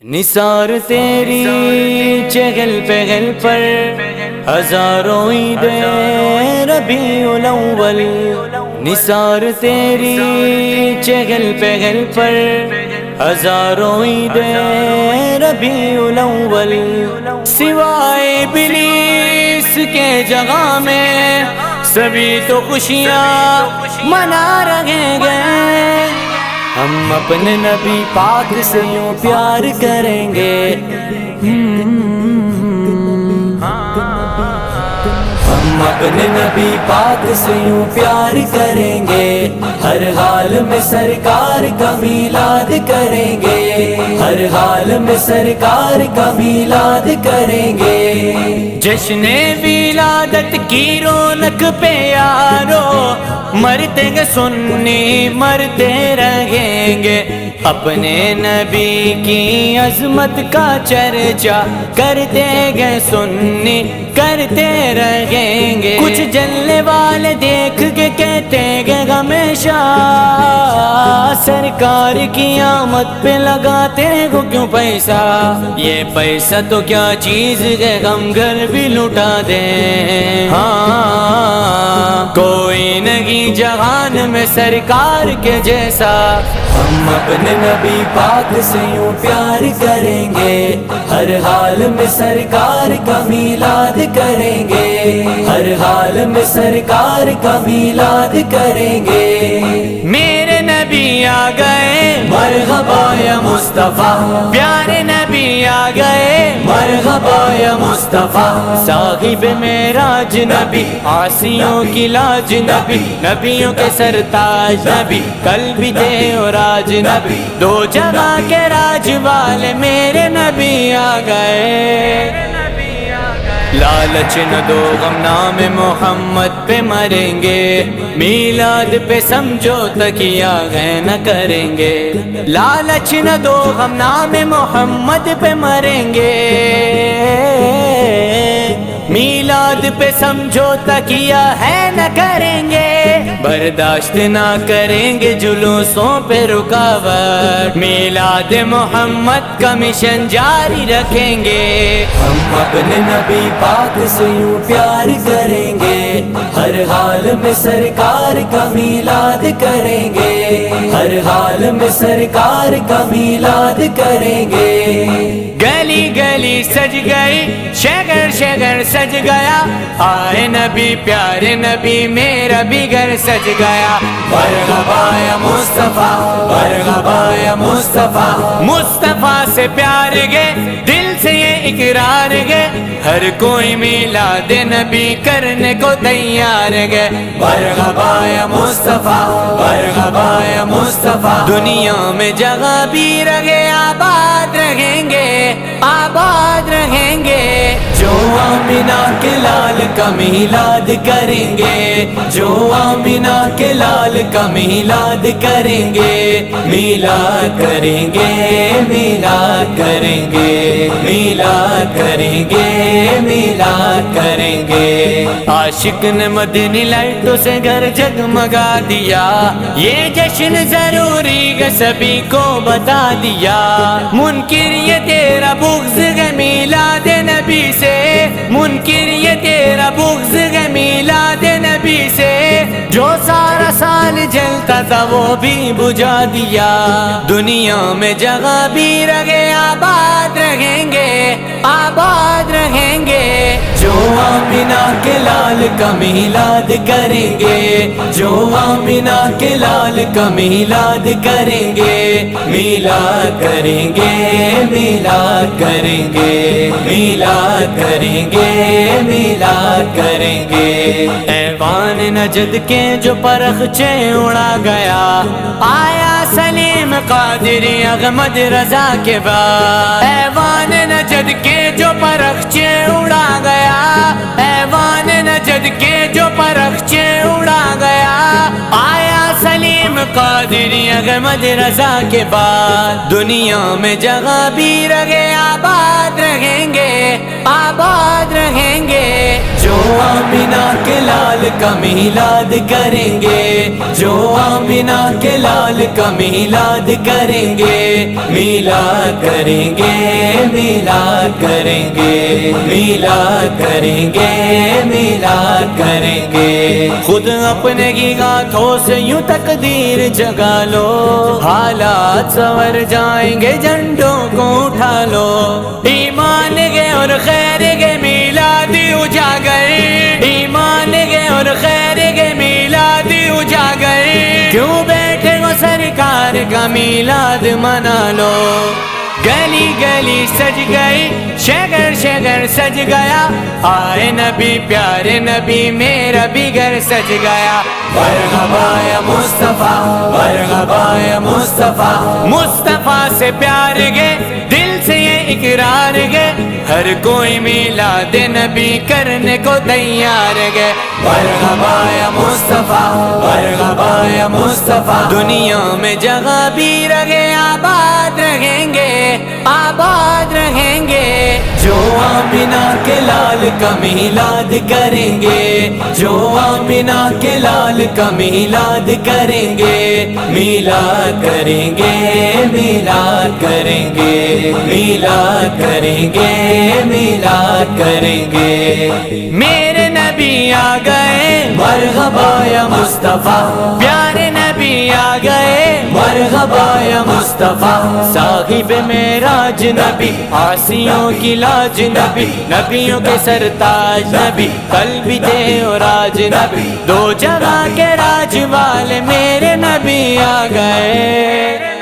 نثار تیری چہل پہل پر ہزاروں عید ربیع الاول، نثار تیری چہل پہل پر ہزاروں عید ربیع الاول، سوائے ابلیس کے جگہ میں سبھی تو خوشیاں منا رہیں گے۔ ہم اپنے نبی پاک سے یوں پیار کریں گے، ہم اپنے نبی پاک سے یوں پیار کریں گے، ہر حال میں سرکار کا میلاد کریں گے، ہر حال میں سرکار کا میلاد کریں گے۔ جشن ولادت کی رونق پہ یارو مرتے گے سنی مرتے رہیں گے، اپنے نبی کی عظمت کا چرچا کرتے گے سنی کرتے رہیں گے۔ کچھ جلنے والے دیکھ کے کہتے گے ہمیشہ سرکار کی آمد پہ لگاتے ہو کیوں پیسہ، یہ پیسہ تو کیا چیز ہے ہم گھر بھی لٹا دیں۔ ہاں کوئی نہیں جہان میں سرکار کے جیسا، ہم اپنے نبی پاک سے یوں پیار کریں گے، ہر حال میں سرکار کا میلاد کریں گے، ہر حال میں سرکار کا میلاد کریں گے۔ میرے نبی آ گئے مرحبا یا مصطفیٰ، پیارے نبی آ گئے مرحبا یا مصطفیٰ، صاحب معراج نبی عاصیوں کی لاج نبی، نبیوں کے سرتاج نبی کل بھی تھے اور آج نبی، دو جگہ کے راج والے میرے نبی آ گئے۔ لالچ نہ دو غم نام محمد پہ مریں گے، میلاد پہ سمجھوتا کیا گئے نہ کریں گے، لالچ نہ دو غم نام محمد پہ مریں گے، میلاد پہ سمجھوتا کیا ہے نہ کریں گے، برداشت نہ کریں گے جلوسوں پہ رکاوٹ، میلاد محمد کا مشن جاری رکھیں گے۔ ہم اپنے نبی پاک سے یوں پیار کریں گے، ہر حال میں سرکار کا میلاد کریں گے، ہر حال میں سرکار کا میلاد کریں گے۔ گلی گلی سج گئی شہر شہر سج گیا، آئے نبی پیارے نبی میرا بھی گھر سج گیا، مرحبا یا مصطفیٰ مرحبا یا مصطفیٰ، مصطفیٰ سے پیار گے دل سے یہ اقرار گے، ہر کوئی میلاد نبی کرنے کو تیار گے، مرحبا یا مصطفیٰ مرحبا یا مصطفیٰ، دنیا میں جگہ بھی رہے آباد رہیں گے آباد رہیں گے، جو آمینہ کے لال کا میلاد کریں گے، جو آمینہ کے لال کا میلاد کریں گے، میلاد کریں گے میلاد کریں گے، میلاد کریں گے میلاد کریں گے۔ عاشق نے مدنی لائٹوں سے گھر جگمگا دیا، یہ جشن ضروری ہے سبھی کو بتا دیا، منکر یہ تیرا بغض ہے میلاد نبی سے، منکر یہ تیرا بغض ہے میلاد نبی سے، جو سارا سال جلتا تھا وہ بھی بجھا دیا، دنیا میں جگہ بھی رہے آباد رہیں گے آباد رہیں گے، جو آمینہ کے لال کا میلاد کریں گے، جو آمینہ کے لال کا میلاد کریں گے، میلاد کریں گے میلاد کریں گے، میلاد کریں گے میلاد کریں گے۔ ایوان نجد کے جو پرخچے اڑا گیا، آیا سلیم قادری احمد رضا کے بعد، ایوان نجد کے جو پرخچے اڑا گیا، ایوان نجد کے جو پرخچے اڑا گیا، آیا سلیم قادری احمد رضا کے بعد، دنیا میں جگہ بھی رہے آباد رہیں گے آباد رہیں گے، جو آمینہ کے لال کا میلاد کریں گے، جو آمینہ کے لال کا میلاد کریں گے، میلاد کریں گے، میلاد کریں گے، میلاد کریں گے، میلاد کریں گے۔ خود اپنے کی ہاتھوں سے یوں تقدیر جگا لو، حالات سنور جائیں گے، جھنڈوں کو اٹھا لو، ایمان کے اور خیر کے میلاد اجاگر، ایمان کے اور خیر کے میلاد اجاگر، کیوں بیٹھے ہو سرکار کا میلاد منا لو۔ گلی گلی سج گئی، شہر شہر سج گیا، آئے نبی پیارے نبی میرا بھی گھر سج گیا۔ مرحبا یا مصطفیٰ، مرحبا یا مصطفیٰ، مصطفیٰ سے پیار گے، دل سے یہ اقرار گے، ہر کوئی میلاد نبی کرنے کو تیار گے۔ مرحبا یا مصطفیٰ، مرحبا یا مصطفیٰ، دنیا میں جگہ بھی رہے، آباد رہیں گے، آباد رہیں گے، جو آمینہ کے لال کا میلاد کریں گے، جو آمینہ کے لال کا میلاد کریں گے، میلاد کریں گے، میلاد کریں گے، میلاد کریں گے، میلاد کریں گے۔ میرے نبی آ گئے، مرحبا یا مصطفیٰ، پیارے نبی آ گئے، مرحبا یا مصطفیٰ، صاحب معراج نبی، عاصیوں کی لاج نبی، نبیوں کے سرتاج نبی، کل بھی تھے اور آج نبی، دو جگہ کے راج والے میرے نبی آ گئے۔